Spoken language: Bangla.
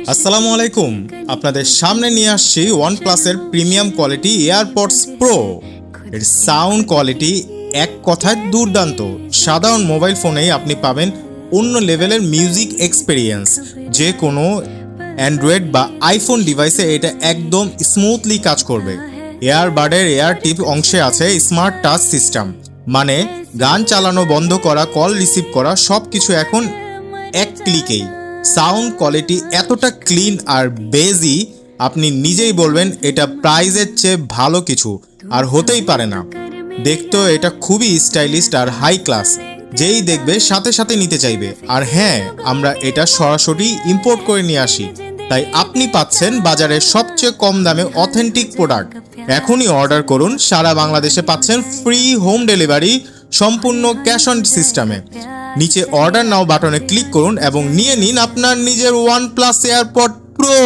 আসসালামু আলাইকুম, আপনাদের সামনে নিয়ে আসছি ওয়ানপ্লাসের প্রিমিয়াম কোয়ালিটি এয়ারপডস প্রো। এর সাউন্ড কোয়ালিটি এক কথায় দুর্দান্ত। সাধারণ মোবাইল ফোনেই আপনি পাবেন অন্য লেভেলের মিউজিক এক্সপেরিয়েন্স। যে কোনো অ্যান্ড্রয়েড বা আইফোন ডিভাইসে এটা একদম স্মুথলি কাজ করবে। এয়ারবাডের এয়ার টিপ অংশে আছে স্মার্ট টাচ সিস্টেম, মানে গান চালানো, বন্ধ করা, কল রিসিভ করা সব কিছু এখন এক ক্লিকেই। সাউন্ড কোয়ালিটি এতটা ক্লিন আর বেজি, আপনি নিজেই বলবেন এটা প্রাইজের চেয়ে ভালো কিছু আর হতেই পারে না। দেখতেও এটা খুবই স্টাইলিশ আর হাই ক্লাস, যেই দেখবে সাথে সাথে নিতে চাইবে। আর হ্যাঁ, আমরা এটা সরাসরি ইম্পোর্ট করে নিয়ে আসি, তাই আপনি পাচ্ছেন বাজারের সবচেয়ে কম দামে অথেন্টিক প্রোডাক্ট। এখনই অর্ডার করুন, সারা বাংলাদেশে পাচ্ছেন ফ্রি হোম ডেলিভারি, সম্পূর্ণ ক্যাশ অন সিস্টেমে। নিচে অর্ডার নাও বাটনে ক্লিক করুন এবং নিয়ে নিন আপনার নিজের ওয়ানপ্লাস এয়ারপড প্রো।